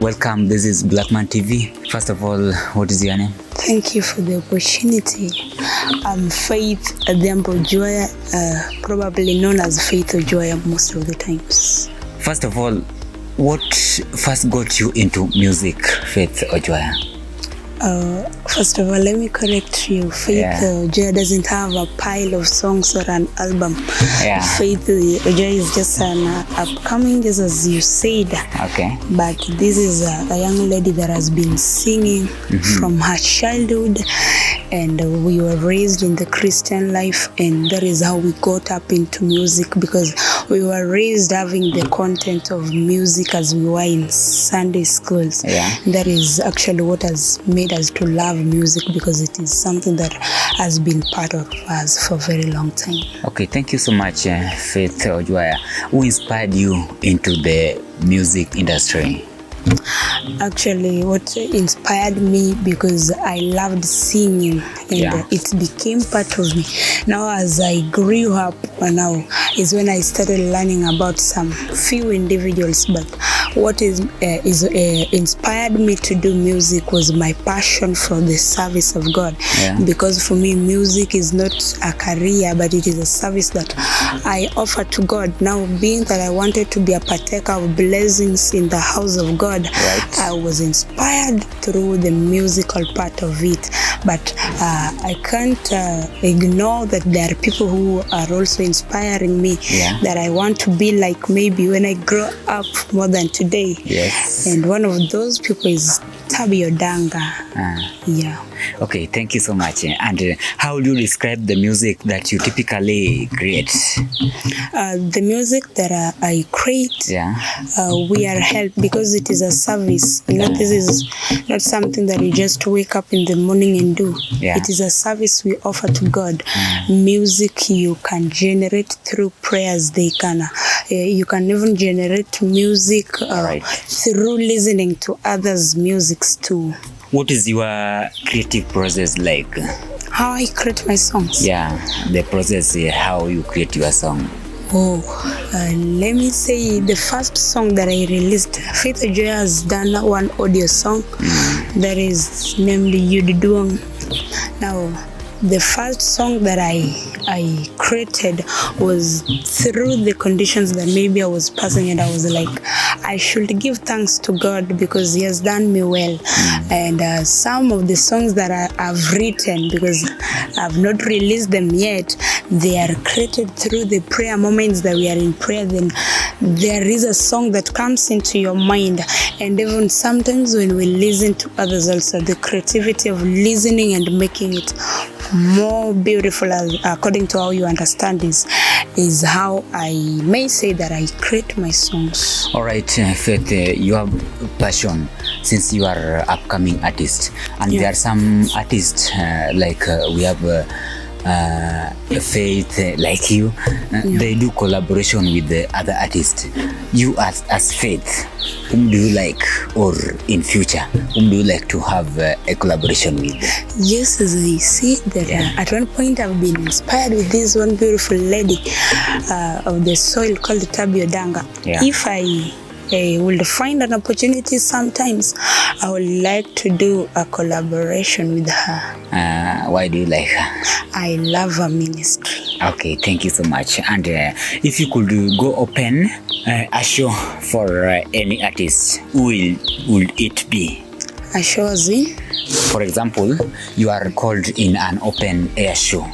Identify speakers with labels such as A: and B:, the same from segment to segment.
A: welcome. This is Blackman TV. First of all, what is your name?
B: Thank you for the opportunity. I'm Faith Adhiambo Ojuaya, probably known as Faith Ojuaya most of the times.
A: First of all, what first got you into music, Faith Ojuaya?
B: First of all, let me correct you. Faith Ojuaya doesn't have a pile of songs or an album. Faith Ojuaya is just an upcoming, just as you said.
A: Okay.
B: But this is a young lady that has been singing from her childhood, and we were raised in the Christian life, and that is how we got up into music, because we were raised having the content of music as we were in Sunday schools. That is actually what has made us to love music, because it is something that has been part of us for a very long time.
A: Okay, thank you so much, Faith Ojuaya. Who inspired you into the music industry?
B: Actually, what inspired me, because I loved singing, and it became part of me. Now, as I grew up, now is when I started learning about some few individuals. But what inspired me to do music was my passion for the service of God. Because for me, music is not a career, but it is a service that I offer to God. Now, being that I wanted to be a partaker of blessings in the house of God, I was inspired through the musical part of it. But I can't ignore that there are people who are also inspiring me, that I want to be like maybe when I grow up more than today. And one of those people is Tabby Odanga.
A: Okay, thank you so much. And how would you describe the music that you typically create?
B: The music that I create, we are helped because it is a service. You know, this is not something that you just wake up in the morning and do. It is a service we offer to God. Music you can generate through prayers. You can even generate music through listening to others' musics too.
A: What is your creative process like?
B: How I create my songs?
A: The process, how you create your song.
B: Let me say the first song that I released, Faith Ojuaya has done one audio song that is named Yudiduang. Now, the first song that I created was through the conditions that maybe I was passing, and I was like, I should give thanks to God because He has done me well. And some of the songs that I've written, because I've not released them yet, they are created through the prayer moments that we are in prayer. Then there is a song that comes into your mind, and even sometimes when we listen to others also, the creativity of listening and making it more beautiful according to how you understand is how I may say that I create my songs.
A: All right, Faith, you have passion since you are upcoming artist, and there are some artists like we have Faith like you, they do collaboration with the other artists. You as Faith, whom do you like, or in future, whom do you like to have a collaboration with?
B: Yes, as I see that at one point I've been inspired with this one beautiful lady of the soil called Tabby Odanga. If I will find an opportunity sometimes, I would like to do a collaboration with her.
A: Why do you like her?
B: I love her ministry.
A: Okay, thank you so much. And if you could go open a show for any artist, who would it be?
B: A show as in?
A: For example, you are called in an open air show.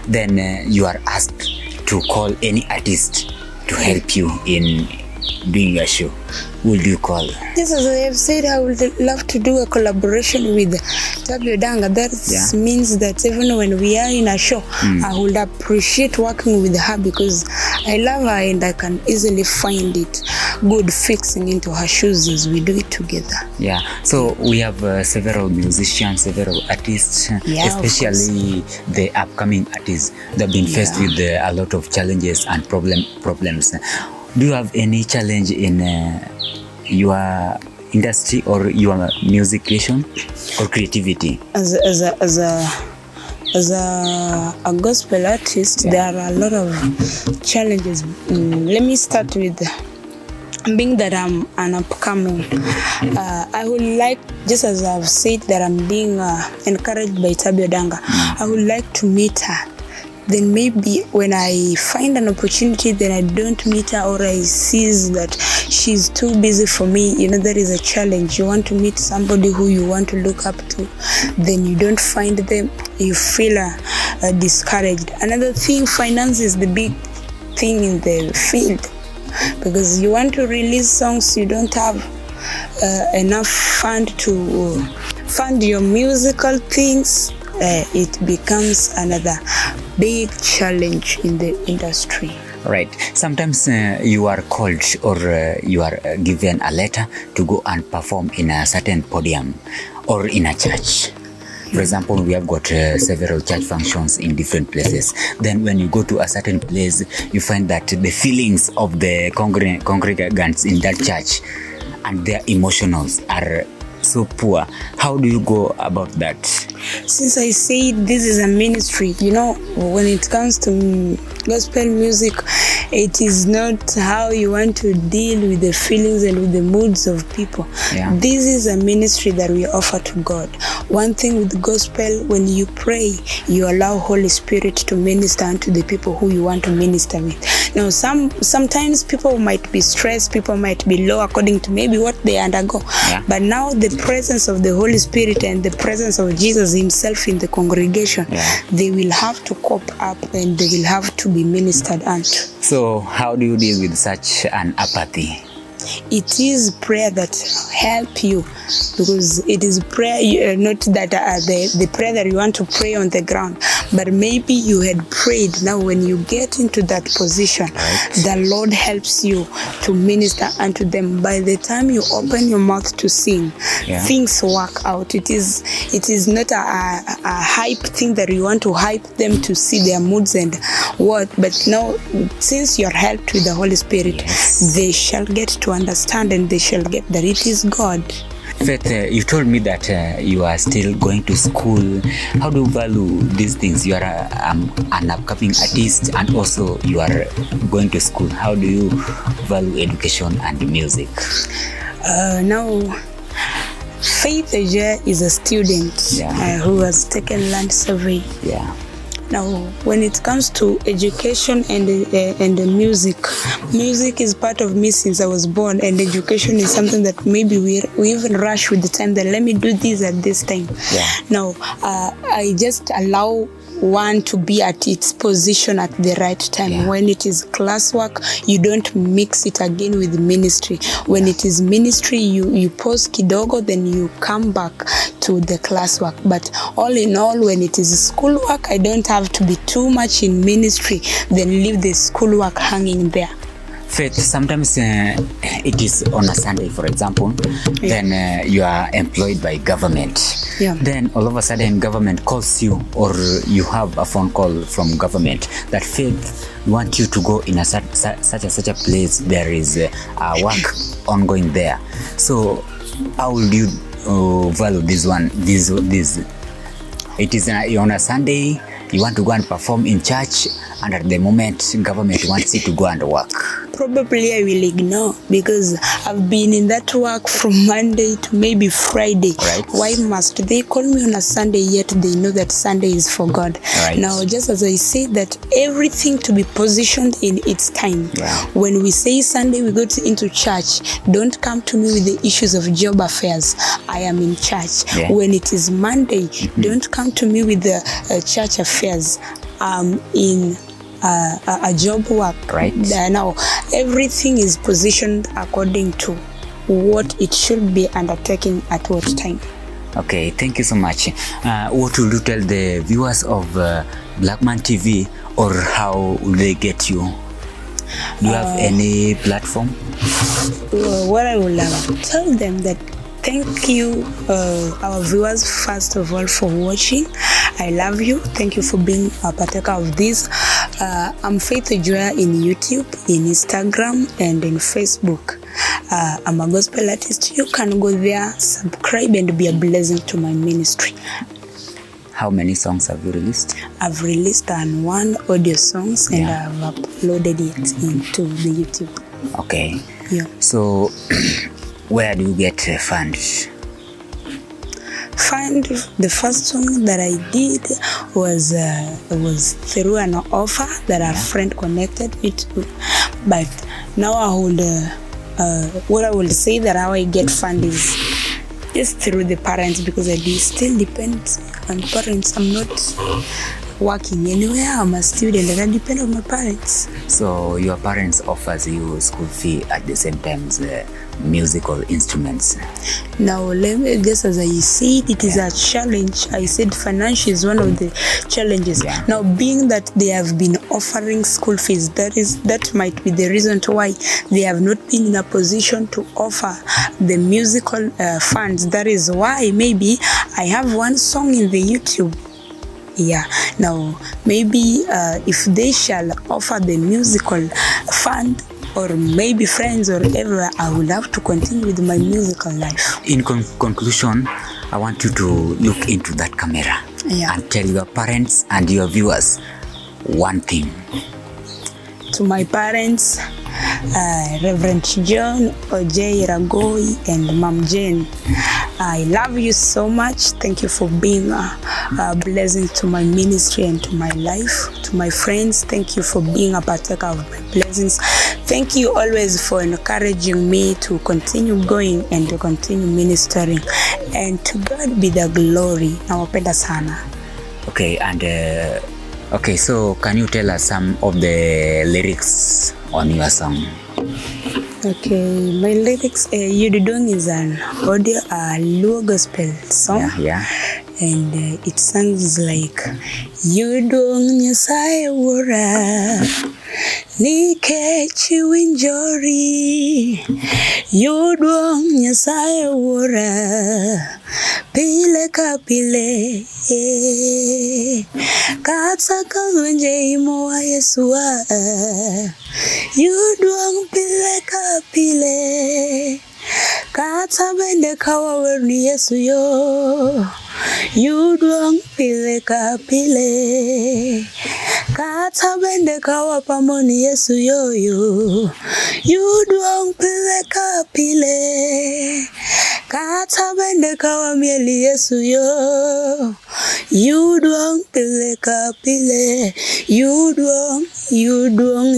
A: Then you are asked to call any artist to help you in doing your show. Who will you call?
B: Yes, as I have said, I would love to do a collaboration with Tabby Odanga. That means that even when we are in a show, I would appreciate working with her because I love her and I can easily find it good fixing into her shoes as we do it together.
A: So we have several musicians, several artists, especially the upcoming artists that have been faced with a lot of challenges and problems. Do you have any challenge in your industry or your music creation or creativity?
B: As a gospel artist, there are a lot of challenges. Let me start with being that I'm an upcoming, I would like, just as I've said that I'm being encouraged by Tabio Danga, I would like to meet her. Then maybe when I find an opportunity, then I don't meet her, or I see that she's too busy for me. You know, that is a challenge. You want to meet somebody who you want to look up to, then you don't find them, you feel discouraged. Another thing, finance is the big thing in the field, because you want to release songs, you don't have enough fund to fund your musical things. It becomes another big challenge in the industry.
A: Right. Sometimes you are called or you are given a letter to go and perform in a certain podium or in a church. For example, we have got several church functions in different places. Then when you go to a certain place, you find that the feelings of the congregants in that church and their emotionals are so poor. How do you go about that?
B: Since I said this is a ministry, you know, when it comes to gospel music, it is not how you want to deal with the feelings and with the moods of people.
A: Yeah.
B: This is a ministry that we offer to God. One thing with gospel, when you pray, you allow Holy Spirit to minister unto the people who you want to minister with. Now, sometimes people might be stressed, people might be low according to maybe what they undergo.
A: Yeah.
B: But now the presence of the Holy Spirit and the presence of Jesus himself in the congregation, they will have to cope up and they will have to be ministered unto.
A: So how do you deal with such an apathy?
B: It is prayer that help you, because it is prayer, not that the prayer that you want to pray on the ground, but maybe you had prayed. Now when you get into that position, the Lord helps you to minister unto them. By the time you open your mouth to sing, things work out. It is not a hype thing that you want to hype them to see their moods and what, but now since you're helped with the Holy Spirit, they shall get to understand and they shall get that it is God.
A: Faith, you told me that you are still going to school. How do you value these things? You are an upcoming artist and also you are going to school. How do you value education and music?
B: Now, Faith Ejia is a student who has taken land survey.
A: Yeah.
B: Now, when it comes to education and the music is part of me since I was born, and education is something that maybe we even rush with the time that let me do this at this time.
A: Yeah.
B: Now, I just allow one to be at its position at the right time.
A: Yeah.
B: When it is classwork, you don't mix it again with ministry. When it is ministry, you pause kidogo, then you come back to the classwork. But all in all, when it is schoolwork, I don't have to be too much in ministry, then leave the schoolwork hanging there.
A: Faith, sometimes it is on a Sunday, for example, then you are employed by government.
B: Yeah.
A: Then all of a sudden government calls you, or you have a phone call from government that Faith want you to go in a such a place. There is a work ongoing there. So how will you value this one? This it is on a Sunday. You want to go and perform in church, and at the moment government wants you to go and work.
B: Probably I will ignore, because I've been in that work from Monday to maybe Friday.
A: Right.
B: Why must they call me on a Sunday, yet they know that Sunday is for God?
A: Right.
B: Now, just as I say that everything to be positioned in its time.
A: Yeah.
B: When we say Sunday we go into church, don't come to me with the issues of job affairs. I am in church.
A: Yeah.
B: When it is Monday, don't come to me with the church affairs. In a job work.
A: Right.
B: Now, everything is positioned according to what it should be undertaking at what time.
A: Okay, thank you so much. What will you tell the viewers of Blackman TV, or how will they get you? Do you have any platform?
B: What I will tell them that thank you, our viewers, first of all, for watching. I love you. Thank you for being a partaker of this. I'm Faith Ejia in YouTube, in Instagram, and in Facebook. I'm a gospel artist. You can go there, subscribe, and be a blessing to my ministry.
A: How many songs have you released?
B: I've released one audio songs, and I've uploaded it into the YouTube.
A: Okay.
B: Yeah.
A: So, where do you get funds?
B: Find the first song that I did was through an offer that a friend connected me to. But now I would what I will say that how I get fund is just through the parents, because I still depend on parents. I'm not working anywhere. I'm a student and I depend on my parents.
A: So your parents offers you school fee at the same time as musical instruments.
B: Now, let me guess, as I said, it is a challenge. I said financial is one of the challenges.
A: Yeah.
B: Now, being that they have been offering school fees, that might be the reason to why they have not been in a position to offer the musical funds. That is why maybe I have one song in the YouTube. Yeah. Now, maybe if they shall offer the musical fund, or maybe friends or ever, I will have to continue with my musical life.
A: In conclusion, I want you to look into that camera and tell your parents and your viewers one thing.
B: To my parents, Reverend John, Ojay Ragoi, and Mom Jane, I love you so much. Thank you for being a blessing to my ministry and to my life. To my friends, thank you for being a partaker of my blessings. Thank you always for encouraging me to continue going and to continue ministering. And to God be the glory. Nawapenda sana.
A: Okay, and okay, so can you tell us some of the lyrics on your song?
B: Okay, my lyrics, Yududong is an audio Luo gospel song.
A: Yeah.
B: And it sounds like Yudong Nyasaye Wura Nike Chiwinjori Yudong Nyasaye Wura Pile ka pile Katsa kangwenje imo wa Yesua Yudong pile ka pile Katsa bende kawa werni Yesu yo Yudong pile ka pile Katsa bende kawa pamoni Yesu yo Yudong pile ka pile Katsa bende kawa mieli Yesu yo Yudong pile ka pile Yudong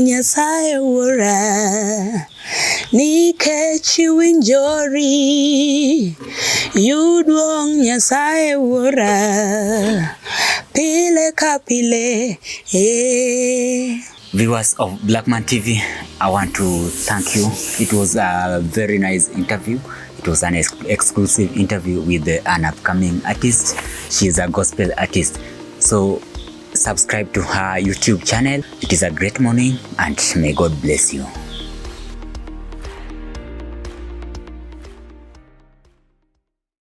B: Nyasaye Wura Nike Chiwinjori Yudong Nyasaye Wura Pile ka pile.
A: Viewers of Blackman TV, I want to thank you. It was a very nice interview. It was an exclusive interview with an upcoming artist. She is a gospel artist. So subscribe to her YouTube channel. It is a great morning and may God bless you.